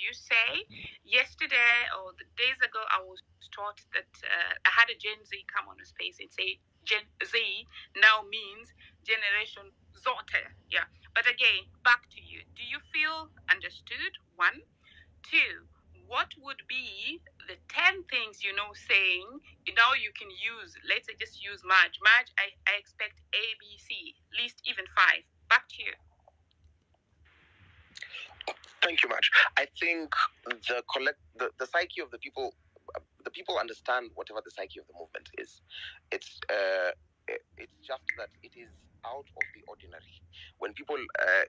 you say. Yesterday or the days ago, I was taught that I had a Gen Z come on a space and say Gen Z now means generation Zote. Yeah. But again, back to you. Do you feel understood? One. Two, what would be the 10 things saying, now you can use, let's say just use Marge. Marge, I expect A, B, C, least even 5. Back to you. Thank you much. I think the psyche of the people understand whatever the psyche of the movement is. It's just that it is out of the ordinary. When people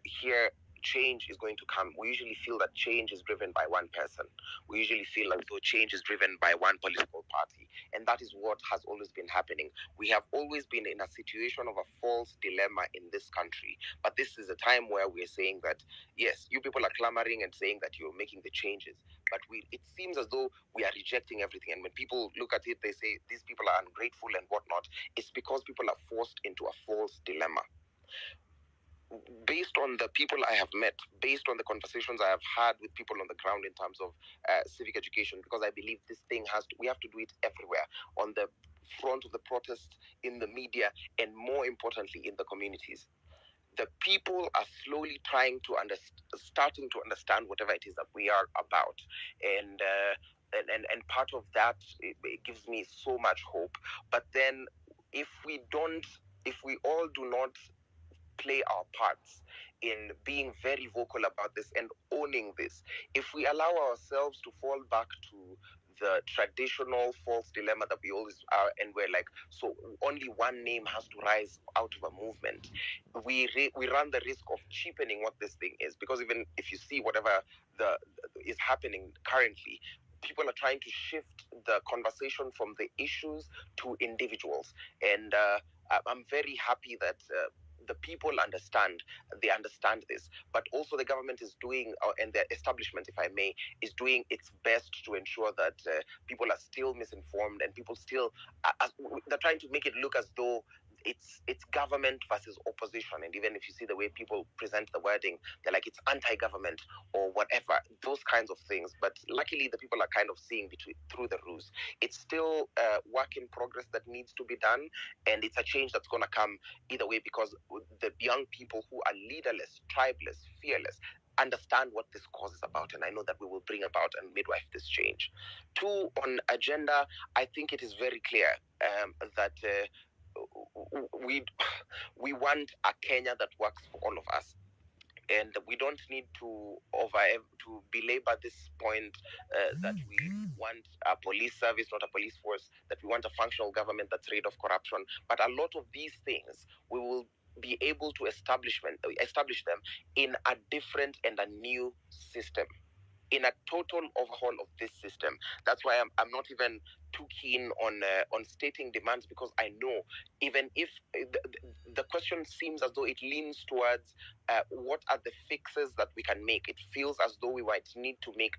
hear change is going to come, we usually feel that change is driven by one person. We usually feel as though change is driven by one political party. And that is what has always been happening. We have always been in a situation of a false dilemma in this country. But this is a time where we're saying that, yes, you people are clamoring and saying that you're making the changes. But it seems as though we are rejecting everything. And when people look at it, they say these people are ungrateful and whatnot. It's because people are forced into a false dilemma. Based on the people I have met, based on the conversations I have had with people on the ground in terms of civic education, because I believe this thing we have to do it everywhere, on the front of the protests, in the media, and more importantly, in the communities. The people are slowly starting to understand whatever it is that we are about. And part of that, it gives me so much hope. But then if we all do not play our parts in being very vocal about this and owning this, if we allow ourselves to fall back to the traditional false dilemma that we always are, and we're like, so only one name has to rise out of a movement, we run the risk of cheapening what this thing is. Because even if you see whatever is happening currently, people are trying to shift the conversation from the issues to individuals. And I'm very happy that the people understand this, but also the government is doing, and the establishment, if I may, is doing its best to ensure that people are still misinformed, and people still they're trying to make it look as though it's government versus opposition. And even if you see the way people present the wording, they're like it's anti-government or whatever, those kinds of things. But luckily the people are kind of seeing through the ruse. It's still work in progress that needs to be done, and it's a change that's going to come either way, because the young people who are leaderless, tribeless, fearless, understand what this cause is about, and I know that we will bring about and midwife this change. Two, on agenda, I think it is very clear that we want a Kenya that works for all of us. And we don't need to belabor this point that we want a police service, not a police force, that we want a functional government that's rid of corruption. But a lot of these things, we will be able to establish them in a different and a new system, in a total overhaul of this system. That's why I'm not even too keen on stating demands, because I know, even if the question seems as though it leans towards what are the fixes that we can make, it feels as though we might need to make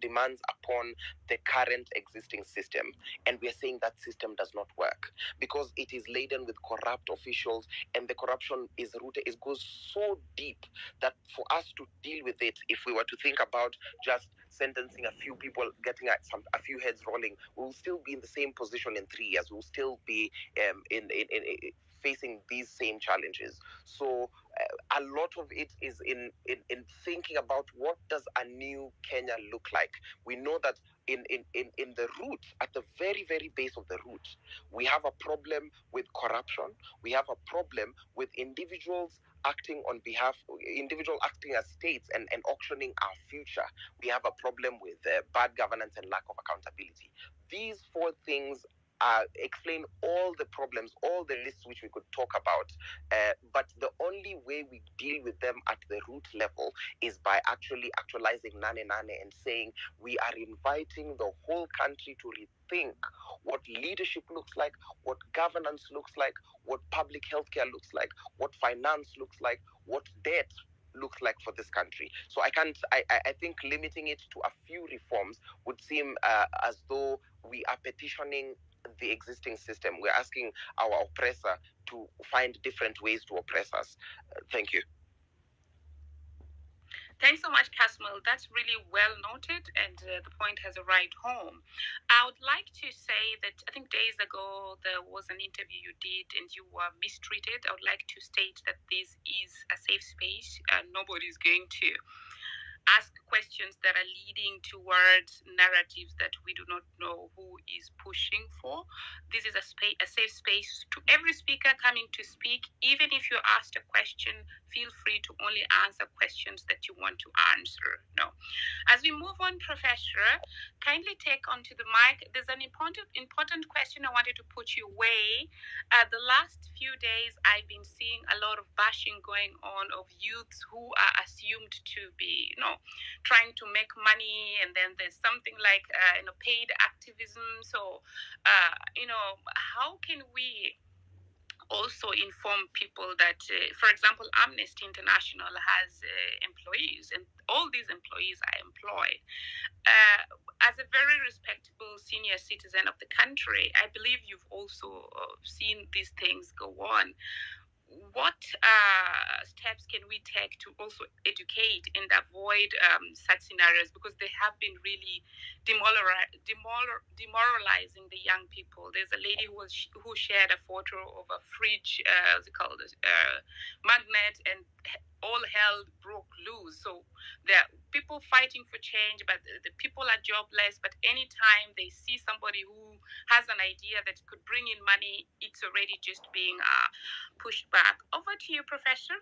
demands upon the current existing system. And we are saying that system does not work because it is laden with corrupt officials, and the corruption goes so deep that for us to deal with it, if we were to think about just sentencing a few people, getting a few heads rolling, we will still be in the same position in 3 years. We'll still be in facing these same challenges. So a lot of it is in thinking about what does a new Kenya look like. We know that in the root, at the very, very base of the root, we have a problem with corruption. We have a problem with individuals acting as states and auctioning our future. We have a problem with bad governance and lack of accountability. These 4 things explain all the problems, all the lists which we could talk about. But the only way we deal with them at the root level is by actualizing Nane Nane and saying we are inviting the whole country to rethink what leadership looks like, what governance looks like, what public healthcare looks like, what finance looks like, what debt looks like for this country. So I think limiting it to a few reforms would seem as though we are petitioning the existing system. We're asking our oppressor to find different ways to oppress us. Thank you. Thanks so much, Casmel. That's really well noted, and the point has arrived home. I would like to say that I think days ago there was an interview you did and you were mistreated. I would like to state that this is a safe space and nobody's going to ask questions that are leading towards narratives that we do not know who is pushing for. This is a safe space to every speaker coming to speak. Even if you're asked a question, feel free to only answer questions that you want to answer. No. As we move on, Professor, kindly take onto the mic. There's an important question I wanted to put your way. The last few days, I've been seeing a lot of bashing going on of youths who are assumed to be, trying to make money, and then there's something like, paid activism. So, how can we also inform people that, for example, Amnesty International has employees, and all these employees are employed. As a very respectable senior citizen of the country, I believe you've also seen these things go on. What steps can we take to also educate and avoid such scenarios, because they have been really demoralizing the young people? There's a lady who shared a photo of a fridge, what's it called, magnet, and all hell broke loose. So there are people fighting for change, but the people are jobless. But anytime they see somebody who has an idea that could bring in money, it's already just being pushed back. Over to you, Professor.